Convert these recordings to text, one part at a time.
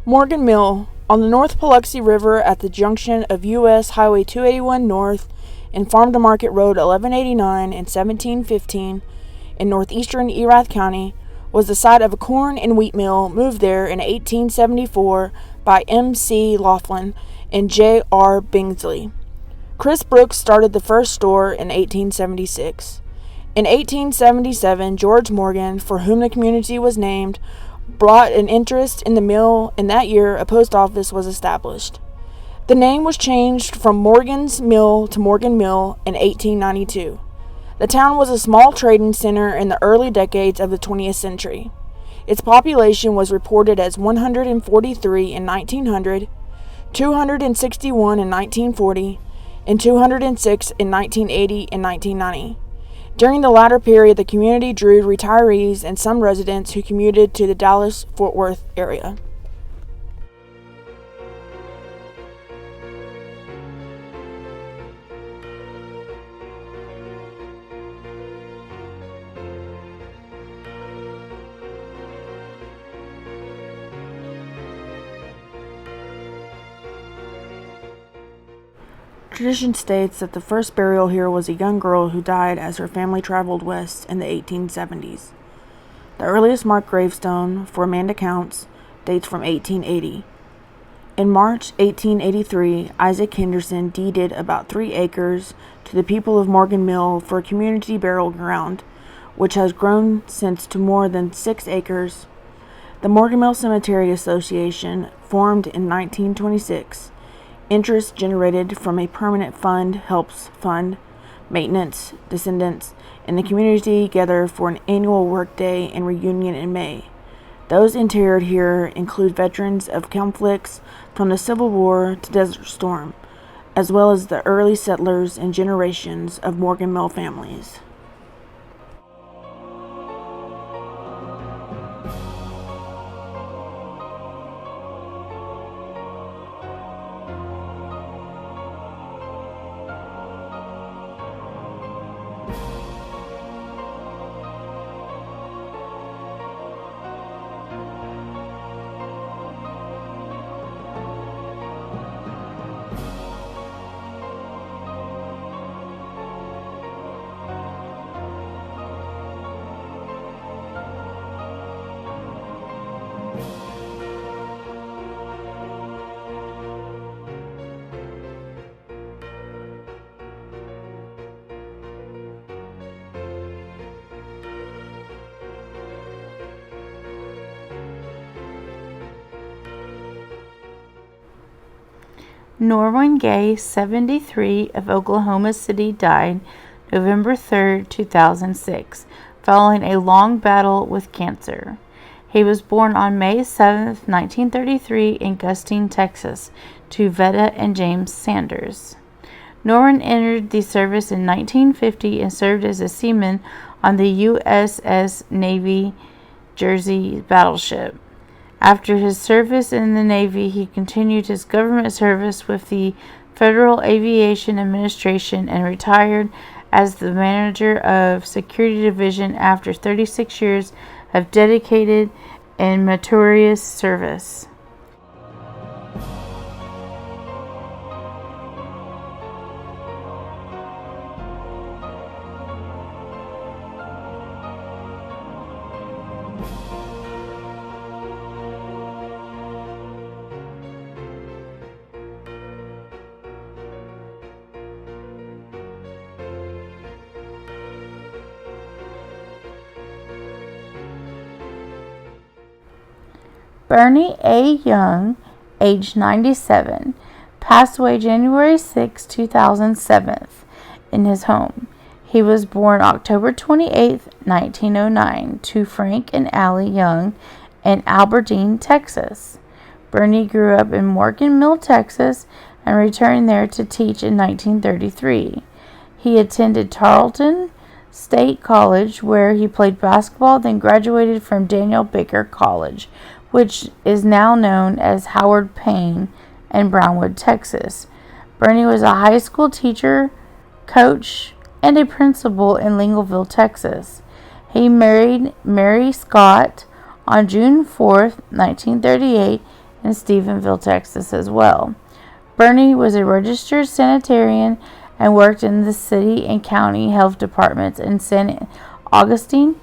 Morgan Mill, on the North Paluxy River at the junction of U.S. Highway 281 North and Farm to Market Road 1189 and 1715 in northeastern Erath County, was the site of a corn and wheat mill moved there in 1874 by M.C. Laughlin and J.R. Bingsley. Chris Brooks started the first store in 1876. In 1877, George Morgan, for whom the community was named, brought an interest in the mill, and that year a post office was established. The name was changed from Morgan's Mill to Morgan Mill in 1892. The town was a small trading center in the early decades of the 20th century. Its population was reported as 143 in 1900, 261 in 1940, and 206 in 1980 and 1990. During the latter period, the community drew retirees and some residents who commuted to the Dallas-Fort Worth area. Tradition states that the first burial here was a young girl who died as her family traveled west in the 1870s. The earliest marked gravestone for Amanda Counts dates from 1880. In March 1883, Isaac Henderson deeded about 3 acres to the people of Morgan Mill for a community burial ground, which has grown since to more than 6 acres. The Morgan Mill Cemetery Association, formed in 1926, interest generated from a permanent fund helps fund maintenance, descendants, and the community together for an annual work day and reunion in May. Those interred here include veterans of conflicts from the Civil War to Desert Storm, as well as the early settlers and generations of Morgan Mill families. Noren Gay, 73, of Oklahoma City, died November 3, 2006, following a long battle with cancer. He was born on May 7, 1933, in Gustine, Texas, to Venna and James Sanders. Noren entered the service in 1950 and served as a seaman on the USS Navy Jersey battleship. After his service in the Navy, he continued his government service with the Federal Aviation Administration and retired as the manager of Security Division after 36 years of dedicated and meritorious service. Bernie A. Young, age 97, passed away January 6, 2007, in his home. He was born October 28, 1909, to Frank and Allie Young in Aberdeen, Texas. Bernie grew up in Morgan Mill, Texas, and returned there to teach in 1933. He attended Tarleton State College, where he played basketball, then graduated from Daniel Baker College, which is now known as Howard Payne, in Brownwood, Texas. Bernie was a high school teacher, coach, and a principal in Lingleville, Texas. He married Mary Scott on June 4, 1938, in Stephenville, Texas as well. Bernie was a registered sanitarian and worked in the city and county health departments in St. Augustine,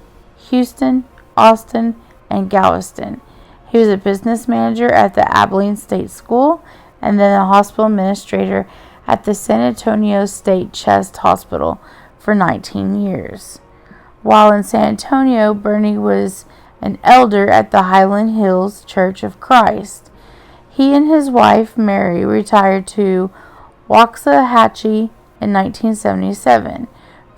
Houston, Austin, and Galveston. He was a business manager at the Abilene State School and then a hospital administrator at the San Antonio State Chest Hospital for 19 years. While in San Antonio, Bernie was an elder at the Highland Hills Church of Christ. He and his wife, Mary, retired to Waxahachie in 1977.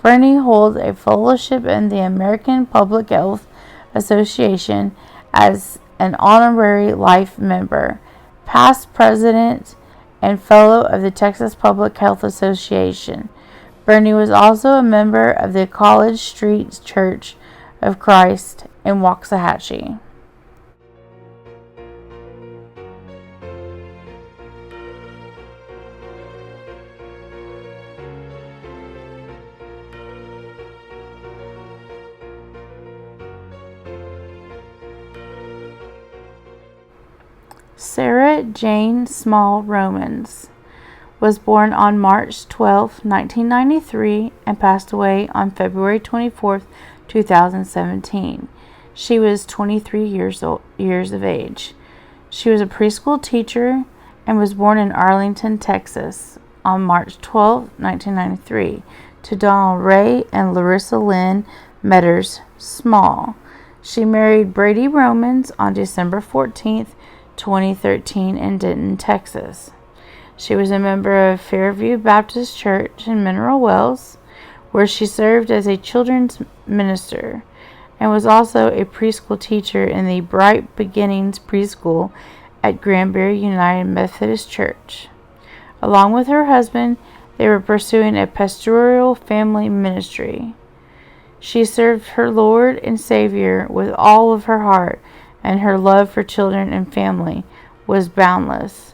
Bernie holds a fellowship in the American Public Health Association as an honorary life member, past president, and fellow of the Texas Public Health Association. Bernie was also a member of the College Street Church of Christ in Waxahachie. Sarah Jane Small Romans was born on March 12, 1993, and passed away on February 24, 2017. She was 23 years of age. She was a preschool teacher and was born in Arlington, Texas on March 12, 1993, to Donald Ray and Larissa Lynn Metters Small. She married Brady Romans on December 14, 2013 in Denton, Texas. She was a member of Fairview Baptist Church in Mineral Wells, where she served as a children's minister, and was also a preschool teacher in the Bright Beginnings Preschool at Granbury United Methodist Church. Along with her husband, they were pursuing a pastoral family ministry. She served her Lord and Savior with all of her heart, and her love for children and family was boundless.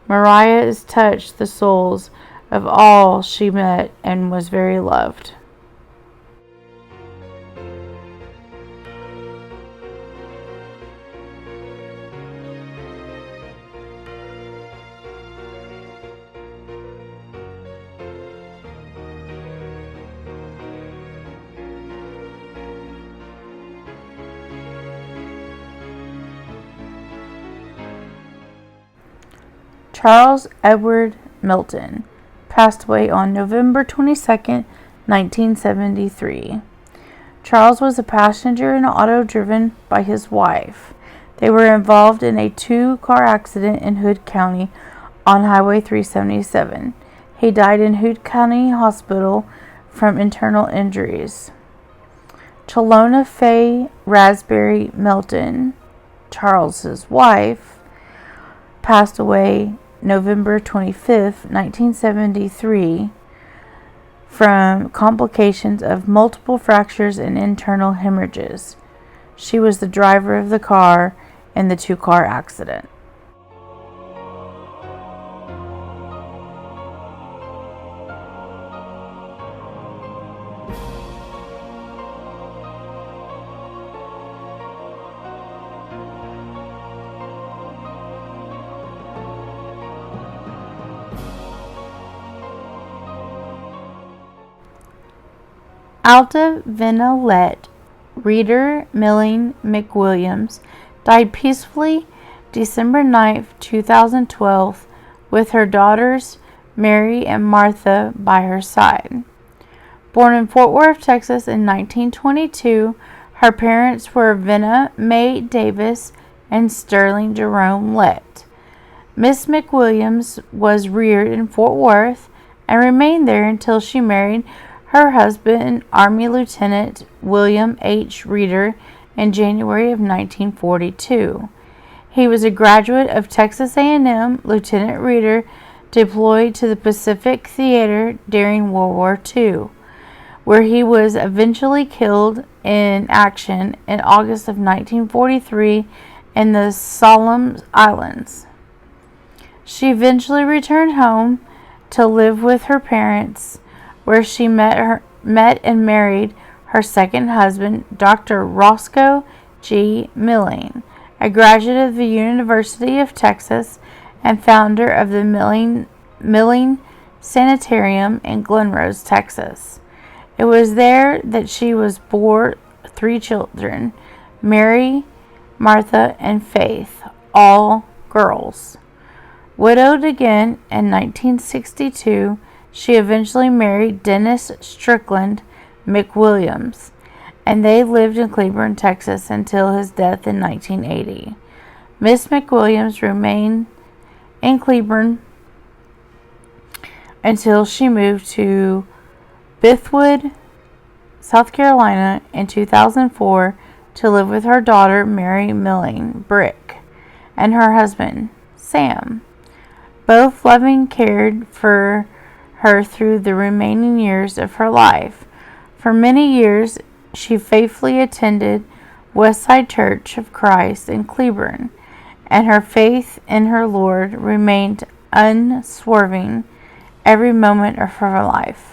Mariah has touched the souls of all she met and was very loved. Charles Edward Milton passed away on November 22, 1973. Charles was a passenger in an auto driven by his wife. They were involved in a 2-car accident in Hood County on Highway 377. He died in Hood County Hospital from internal injuries. Chalona Faye Raspberry Milton, Charles's wife, passed away November 25, 1973, from complications of multiple fractures and internal hemorrhages. She was the driver of the car in the 2-car accident. Alta, Venna, Reader Milling MacWilliams died peacefully December 9, 2012, with her daughters Mary and Martha by her side. Born in Fort Worth, Texas in 1922, her parents were Venna Mae Davis and Sterling Jerome Lett. Miss MacWilliams was reared in Fort Worth and remained there until she married her husband, Army Lieutenant William H. Reeder, in January of 1942. He was a graduate of Texas A&M. Lieutenant Reeder deployed to the Pacific Theater during World War II, where he was eventually killed in action in August of 1943 in the Solomon Islands. She eventually returned home to live with her parents, where she met and married her second husband, Dr. Roscoe G. Milling, a graduate of the University of Texas and founder of the Milling Sanitarium in Glen Rose, Texas. It was there that she was bore 3 children, Mary, Martha, and Faith, all girls. Widowed again in 1962, she eventually married Dennis Strickland MacWilliams, and they lived in Cleburne, Texas until his death in 1980. Miss MacWilliams remained in Cleburne until she moved to Bithwood, South Carolina in 2004 to live with her daughter Mary Milling Brick and her husband Sam. Both loving cared for her through the remaining years of her life. For many years, she faithfully attended Westside Church of Christ in Cleburne, and her faith in her Lord remained unswerving every moment of her life.